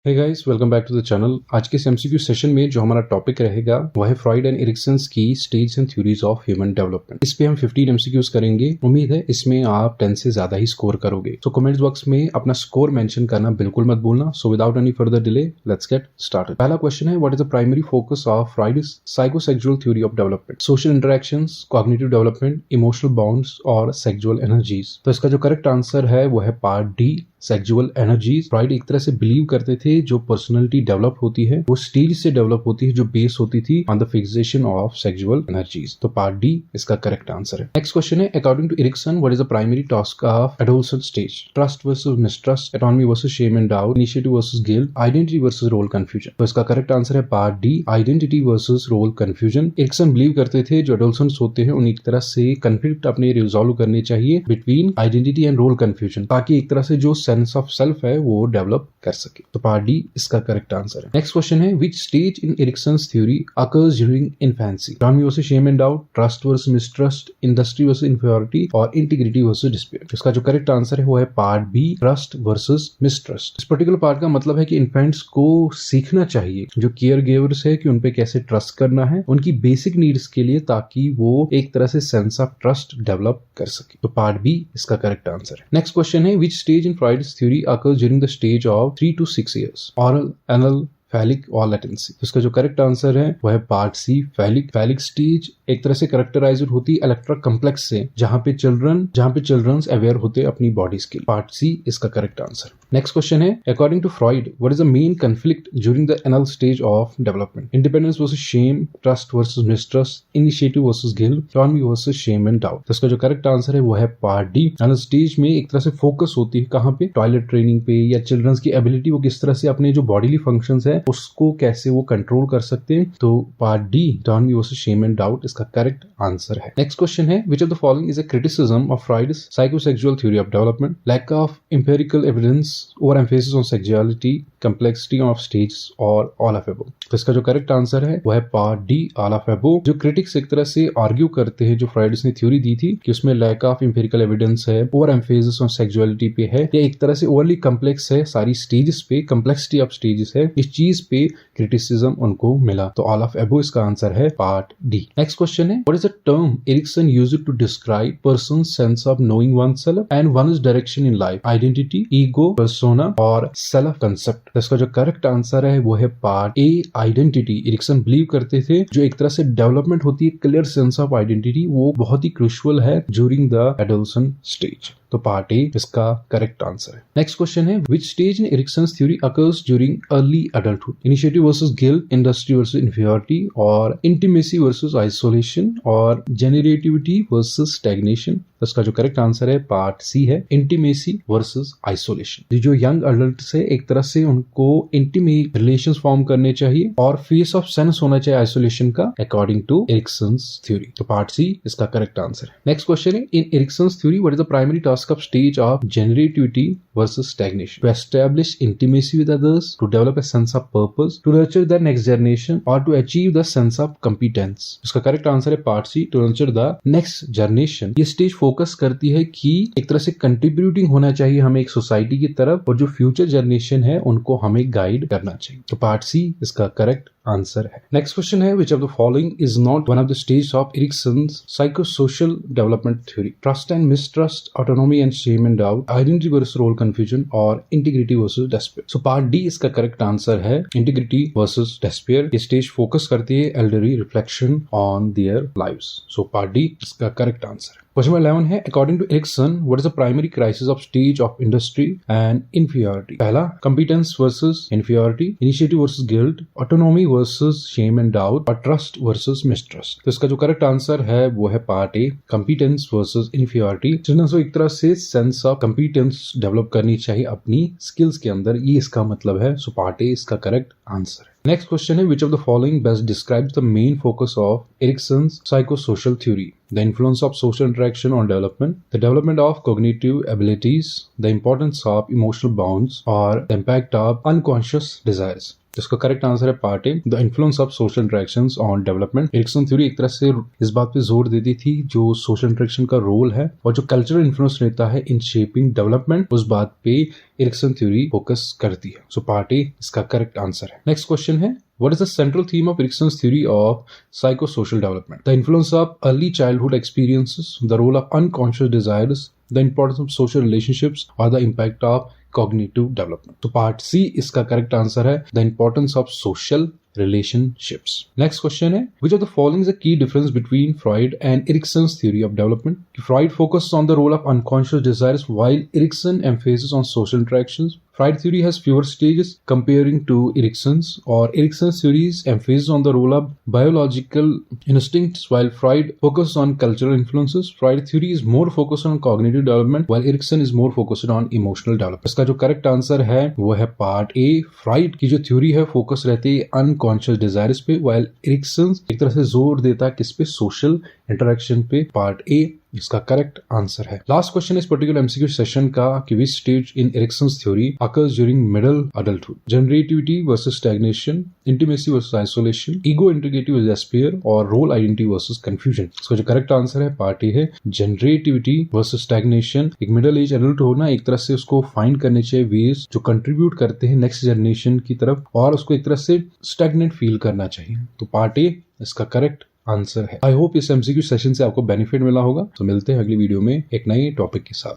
Hey guys, welcome back to the channel. आज के इस एमसीक्यू सेशन में जो हमारा टॉपिक रहेगा वो है फ्रॉइड एंड एरिक्सन्स की stage and theories of human development. इस पे हम 15 एमसीक्यूज करेंगे। उम्मीद है इसमें आप 10 से ज्यादा ही स्कोर करोगे। तो कमेंट्स बॉक्स में अपना स्कोर मेंशन करना बिल्कुल मत भूलना। So without any further delay let's get started. पहला क्वेश्चन है, what is the primary focus of Freud's psychosexual theory of development? Social interactions, cognitive development, emotional bonds और सेक्सुअल एनर्जीज। तो इसका जो करेक्ट आंसर है वो है part D, sexual energies. Freud एक तरह से बिलीव करते थे जो पर्सनालिटी डेवलप होती है वो स्टेज से डेवलप होती है जो बेस होती थी on the fixation of sexual energies. तो पार्ट डी इसका करेक्ट आंसर है। नेक्स्ट क्वेश्चन है, according to Erikson what is the primary task of adolescent stage? Trust versus mistrust, autonomy versus shame and doubt, initiative versus guilt, identity versus role confusion. तो इसका correct answer है part D, identity versus role confusion. Erikson believe करते थे जो adolescents होते हैं उन्हें एक तरह से कंफ्लिक्ट अपने रिजॉल्व करने चाहिए between identity and role confusion, ताकि एक तरह से जो सेंस ऑफ सेल्फ है वो डेवलप कर सके। तो पार्ट डी इसका करेक्ट आंसर है। नेक्स्ट क्वेश्चन है, which stage in Erikson's theory occurs during infancy? Autonomy versus shame and doubt, trust versus mistrust, industry versus inferiority और इंटीग्रिटी वर्सेस डिस्प्यूट। इसका जो करेक्ट आंसर है वो है part B, trust versus mistrust. इस particular part का मतलब है कि इन्फेंट्स को सीखना चाहिए जो केयर गिवर्स है कि उन पे कैसे ट्रस्ट करना है उनकी बेसिक नीड्स के लिए, ताकि वो एक तरह से सेंस ऑफ ट्रस्ट डेवलप कर सके। तो पार्ट बी इसका करेक्ट आंसर है। नेक्स्ट क्वेश्चन है, which stage in Freud's theory occurs during the stage of 3 to 6 years? Oral, anal, phallic और लेटेंसी। तो इसका जो करेक्ट आंसर है वो है part C, phallic. Phallic stage एक तरह से करेक्टराइज होती है इलेक्ट्रा कम्प्लेक्स से, जहां पे चिल्ड्रंस अवेयर होते हैं अपनी बॉडीज के लिए। पार्ट सी इसका करेक्ट आंसर। नेक्स्ट क्वेश्चन है, according to Freud what is the main conflict during the anal stage of development? Independence versus shame, trust versus mistrust, initiative versus guilt, autonomy versus shame and doubt. तो इसका जो correct answer है वो है part D. Anal stage में एक तरह से फोकस होती है कहां पे? टॉयलेट ट्रेनिंग पे, या चिल्ड्रंस की एबिलिटी वो किस तरह से अपने जो बॉडीली फंक्शंस है उसको कैसे वो कंट्रोल कर सकते हैं। तो part D, autonomy versus shame and doubt इसका करेक्ट आंसर है। नेक्स्ट क्वेश्चन है, which of the following is a criticism of Freud's psychosexual theory of development? Lack of empirical evidence, over emphasis on sexuality, complexity of stage और all of above. तो इसका जो correct answer है वो है part D, all of above. जो critics एक तरह से आर्ग्यू करते हैं जो फ्रॉइड्स ने थ्योरी दी थी कि उसमें लैक ऑफ एम्पिरिकल एविडेंस है, ओवर एम्फेसिस ऑन सेक्सुअलिटी पे है, या एक तरह से ओवरली कम्प्लेक्स है सारी स्टेजेस पे, कंप्लेक्सिटी ऑफ स्टेजेस है, इस चीज पे क्रिटिसिज्म उनको मिला। तो ऑल ऑफ अबव इसका आंसर है पार्ट डी। नेक्स्ट क्वेश्चन है, what is the term Erikson used to describe person's sense of knowing oneself and one's direction in life? Identity, ego, persona और सेल्फ कंसेप्ट। तो इसका जो correct answer है वो है part A, identity. Erikson believe करते थे जो एक तरह से डेवलपमेंट होती है क्लियर सेंस ऑफ आइडेंटिटी, वो बहुत ही क्रूशियल है ड्यूरिंग द एडोलसेंट स्टेज। तो पार्ट ए इसका करेक्ट आंसर है। नेक्स्ट क्वेश्चन है, which stage in Erikson's theory occurs during early adulthood? Initiative versus guilt, industry versus inferiority और इंटीमेसी वर्सेस आइसोलेशन और जेनरेटिविटी versus stagnation. तो इसका जो करेक्ट आंसर है पार्ट सी है, इंटीमेसी वर्सेस आइसोलेशन। जो यंग एडल्ट्स है एक तरह से उनको इंटीमेट रिलेशंस फॉर्म करने चाहिए और फेस ऑफ सेंस होना चाहिए आइसोलेशन का, अकॉर्डिंग टू एरिक्सन्स थ्योरी। तो पार्ट सी इसका करेक्ट आंसर है। नेक्स्ट क्वेश्चन है, in Erikson's theory what is the primary task of stage of generativity versus stagnation? To establish intimacy with others, to develop a sense of purpose, to nurture the next generation or to achieve the sense of competence? इसका correct answer है part C, to nurture the next generation। ये stage focus करती है कि एक तरह से contributing होना चाहिए हमें एक सोसाइटी की तरफ, और जो फ्यूचर जनरेशन है उनको हमें गाइड करना चाहिए। तो पार्ट सी इसका करेक्ट आंसर है। नेक्स्ट क्वेश्चन है, which of the following is not one of the stages of Erickson's psychosocial development theory? Trust and mistrust, autonomy and shame and doubt, identity versus role confusion और integrity versus despair। So part D इसका correct answer है, integrity versus despair। ये stage focus करती है elderly reflection on their lives। So part D इसका correct answer है। Question 11 है, according to Erikson what is the primary crisis of stage of industry and inferiority? पहला, competence versus inferiority, initiative versus guilt, autonomy versus shame and doubt और trust versus mistrust. तो इसका जो correct answer है वो है part A, competence versus inferiority. Childrens को एक तरह से सेंस ऑफ कंपिटेंस डेवलप करनी चाहिए अपनी स्किल्स के अंदर, ये इसका मतलब है। सो पार्ट ए इसका करेक्ट आंसर है। नेक्स्ट क्वेश्चन है, which of the following best describes the main focus of Erickson's psychosocial theory? The influence of social interaction on development, the development of cognitive abilities, the importance of emotional bonds, or the impact of unconscious desires? तो इसका correct answer है part A, the influence of social interactions on development. Ericsson theory एक तरह से इस बात पे जोर देती थी जो सोशल इंटरेक्शन का रोल है और जो कल्चरल इन्फ्लुएंस रहता है इन शेपिंग डेवलपमेंट, उस बात पे एरिक्सन थ्योरी फोकस करती है। सो पार्ट ए इसका करेक्ट आंसर है। नेक्स्ट क्वेश्चन है, what is the central theme of Erickson's theory of psychosocial development? The influence of early childhood experiences, the role of unconscious desires, the importance of social relationships, or the impact of cognitive development. So part C इसका correct answer है the importance of social relationships. Next question है, which of the following is a key difference between Freud and Erickson's theory of development? Freud focuses on the role of unconscious desires while Erickson emphasizes on social interactions. Freud theory has fewer stages comparing to Erickson's, or Erickson's theories emphasis on the role of biological instincts while Freud focuses on cultural influences. Freud theory is more focused on cognitive development while Erickson is more focused on emotional development. इसका जो correct answer है वो है part ए, fried की जो theory है focus रहती है अनकॉन्शियस डिजायर्स पे, while Erickson एक तरह से जोर देता है किस पे, सोशल इंटरेक्शन पे। पार्ट ए इसका करेक्ट आंसर है। लास्ट क्वेश्चन इस पर्टिकुलर एमसीक्यू सेशन का कि which stage in Erikson's theory occurs during middle adulthood? Generativity versus stagnation, intimacy versus isolation, ego integrative versus despair, और रोल आइडेंटिटी वर्सेस कंफ्यूजन। इसका जो correct answer है part A है generativity versus stagnation. एक middle age adult होना एक तरह से उसको फाइंड करने चाहिए वेज जो कंट्रीब्यूट करते हैं नेक्स्ट जनरेशन की तरफ, और उसको एक तरह से स्टैग्नेंट फील करना चाहिए। तो पार्ट ए इसका करेक्ट आंसर है। आई होप इस एमसीक्यू सेशन से आपको बेनिफिट मिला होगा। तो मिलते हैं अगली वीडियो में एक नए टॉपिक के साथ।